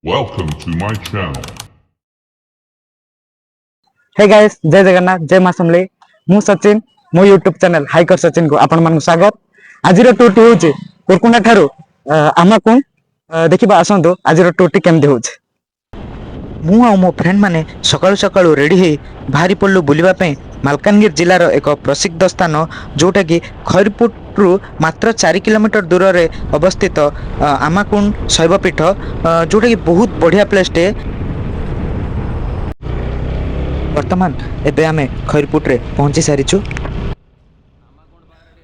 Welcome to my channel. हे guys जय जगन्नाथ जय मां समले मु सचिन मो यूट्यूब चैनल हाइकर सचिन को आपण मान स्वागत। आज टूरटी हूँ कुरकुंडा ठारू आमाकुंड देखा आसतु आज टूरटी केमती हूँ। मु आ मो फ्रेंड माने सकाळु सकाळु रेडी हो बाहरी पड़लु बुलापी मालकानगिरी जिलार एक प्रसिद्ध स्थान जोटा कि खैरपुटू मात्र 4 किलोमीटर दूर में अवस्थित आमाकुंड शैवपीठ जोटा कि बहुत बढ़िया प्लेस टे। वर्तमान एबे आमे खैरपुट रे पहुंची सारिछु।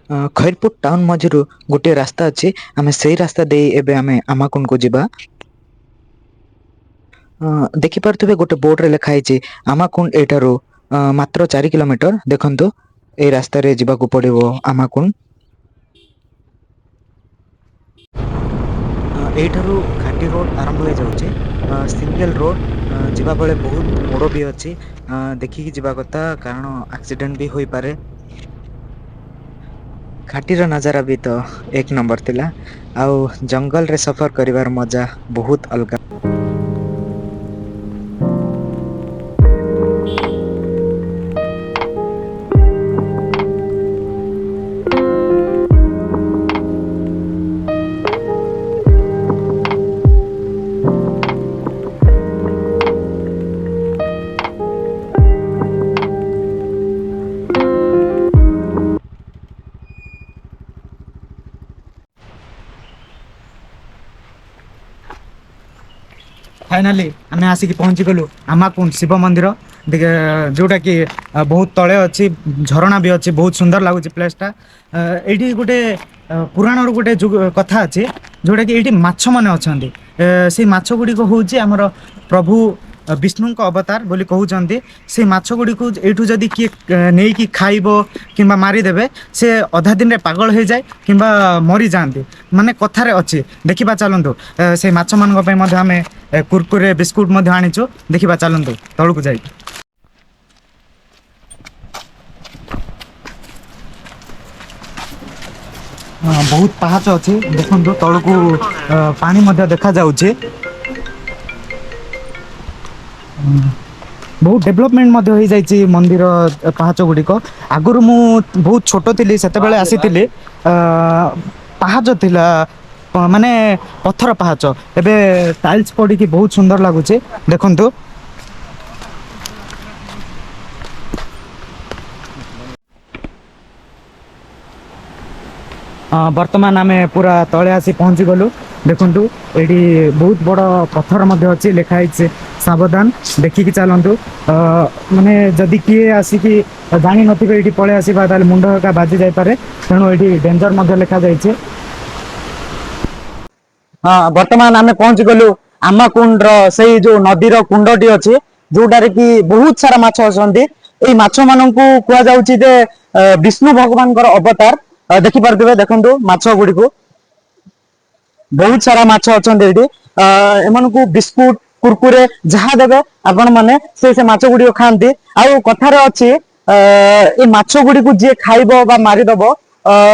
खैरपुट टाउन मझिरु गोटे रास्ता अच्छी आमे सेही रास्ता दे एबे आमे आमाकुंड को जिबा। देखि पारथुबे गोटे बोर्ड रे लिखा है आमाकुंड एठारु मात्र 4 किलोमीटर देखंतु ए रास्ता रे जिबा को पड़िबो आमाकुंड। एठारु घाटी रोड आरंभ हो जाउछे सिंगल रोड जिबा बेले बहुत मोड़ भी अच्छी देखिकी जिबा कथा कारण एक्सीडेंट भी होई पारे। घाटीर नजारा भी तो एक नंबर थिला आउ जंगल रे सफर करिवार मजा बहुत अलग। फाइनाली आम आसिक पहुँची गलु आमाकुंड शिव मंदिर जोटा कि बहुत तले अच्छी झरणा भी अच्छी बहुत सुंदर लगुच प्लेसटा। ये गोटे पुराण गोटे कथा अच्छी जोटा कि ये माछ मैंने अच्छा से माछ गुड़िक हूँ आमर प्रभु विष्णु अवतार बोली कहते से माछ गुड़ी एठू जदि किए नहीं कि खाइब कि मारिदेवे से अधा दिन रे पागल हो जाए कि मरी जाती माने कथार अच्छी देखा चलतु से माछ मान आम कुरकुरे बिस्कुट आनीचु देखा चलतु तलू जाए। बहुत पाहाच अच्छी देखो तलू पानी देखा जाउछे बहुत डेभलपमेंट हो जाइए मंदिर पाहाच गुड़िक आगुरी मु बहुत छोट थी से आसी पाहाच थिला माने पत्थर पाहाच एबे टाइल्स पड़ी बहुत सुंदर लगुच देखंतु। वर्तमान आम पूरा तले आसी पहुँची गलु देखु ये बहुत बड़ पत्थर अच्छी लिखाई सावधान देखिकी चलतु माने जदि किए आसिकी जानी नथिबे ये पळे आसीबा ताले मुंड का बाजी जाय पारे तेणु ये डेंजर लिखा जाइए। हाँ वर्तमान आम पहुंची गलु आमाकुंड से जो नदीर कुंडटी अच्छी जोटार कि बहुत सारा माछ अच्छा माछ मान कह जाए विष्णु भगवान अवतार देखिपे देखो माछ गुड़ी को बहुत सारा माछ अच्छा एम बिस्कुट कुरकुरे जहाँ देवे आपण मैंने से माछ गुड़ी खाती आउ कथार अच्छी ये माछ गुड़ी को जी खाइब मारिदब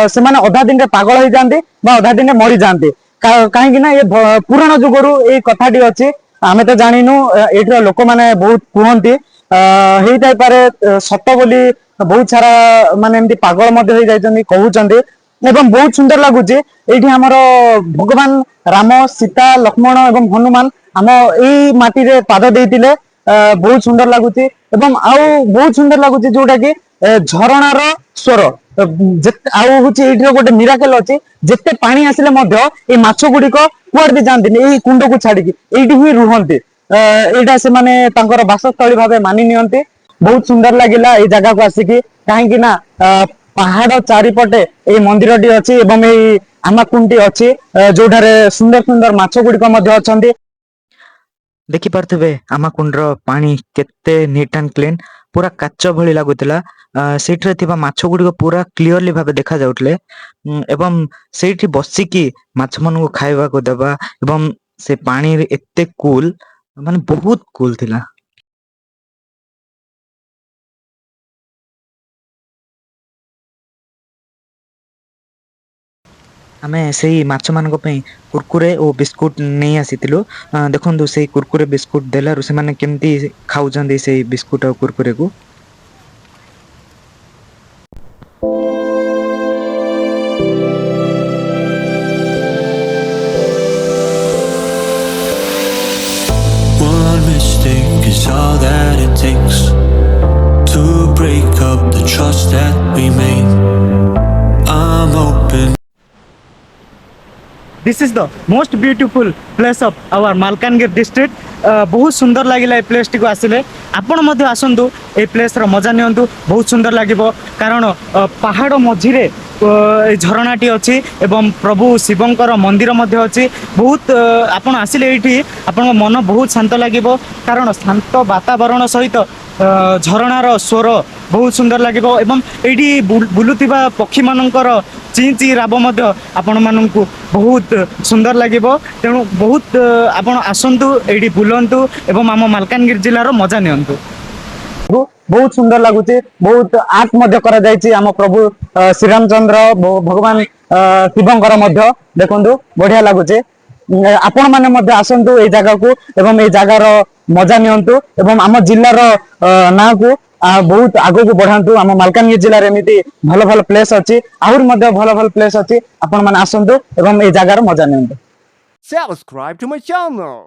से अधा दिन पागल हो जाती अधा दिन मरी जाती कहीं ये पुराण जुगरू ये कथाटी अच्छी आमे तो जानिनु ये लोक मैंने बहुत कहती हो पारे सत बोली बहुत सारा माने एमती पागल कहते एवं बहुत सुंदर लगुच ये आमर भगवान राम सीता लक्ष्मण एवं हनुमान आम यही माटी रे पाद देते बहुत सुंदर लगुच एवं आउ बहुत सुंदर लगुच जोटा कि झरणार स्वर गोटे मिराकल अच्छी जिते पानी आसिले ये माछ गुड़िक कुआड़ भी जाती यही कुंड को छाड़ी ये ही रुहति यहाँ से माने बासस्थली भाव मानि नियंती बहुत सुंदर लगिला ये जगह को आसिकी कहीं पहाड़ चारिपटे ये मंदिर टी अच्छी एवं यही आमाकुंड अच्छी जोठारे सुंदर सुंदर माछ गुड़िक अच्छा देखिपे आमाकुंड पानी केते नीट एंड क्लीन पूरा काच भली लगुला से माछ गुड़िक पूरा क्लीयरली भाव देखा जाउतले एवं से बसिकी माछ मन को खाइबा को देबा एवं से पानी एते कूल माने बहुत कूल थिला। ଆମେ ସେଇ ମାଛମାନଙ୍କ ପାଇଁ କୁରକୁରେ ଓ ବିସ୍କୁଟ ନେଇ ଆସିଥିଲୁ। ଦେଖନ୍ତୁ ସେଇ କୁରକୁରେ ବିସ୍କୁଟ ଦେଲାରୁ ସେମାନେ କେମିତି ଖାଉଛନ୍ତି ସେଇ ବିସ୍କୁଟ ଆଉ କୁରକୁରେକୁ। One mistake is all that it takes to break up the trust that we made. I'm open. This is the most beautiful place of our Malkangiri district. बहुत सुंदर लगिला ए प्लेस टी को आसिले आपण मध्य आसंतु a place रो मजा नियंतु बहुत सुंदर लागिबो कारण पहाड़ मझिरे झरणाटी अच्छी एवं प्रभु शिवंकर मंदिर मध्य अच्छी बहुत आपण आसिले एठी आपण मन बहुत शांत लागिबो कारण शांत वातावरण सहित झरणार स्वर बहुत सुंदर लागिबो एवं एठी बुलुतिबा पक्षी मानकर ची ची राब मध्य आपण माननकु बहुत सुंदर लागिबो। तेणु बहुत आपण आसंतु एठी बुलंतु एवं आम मालकानगिरी जिल्लार मजा नियंतु। बहुत सुंदर लगुच बहुत आर्ट मध्य करा जायछि आम प्रभु श्री रामचंद्र भगवान शिवंकर मध्य देखंतु बढ़िया लगुचे। आपण माने मध्य आसंतु ए जगह को एवं ए जगार मजा नियंतु एवं आम जिल्लार ना को बहुत आगो को बढ़ांतु। आम मालकानगिरी जिल्ला रे एमिति भल भल प्लेस अछि आहुर मध्य भल भल प्लेस अछि आपण माने आसंतु एवं ए जगार मजा नियंतु। Subscribe to my channel.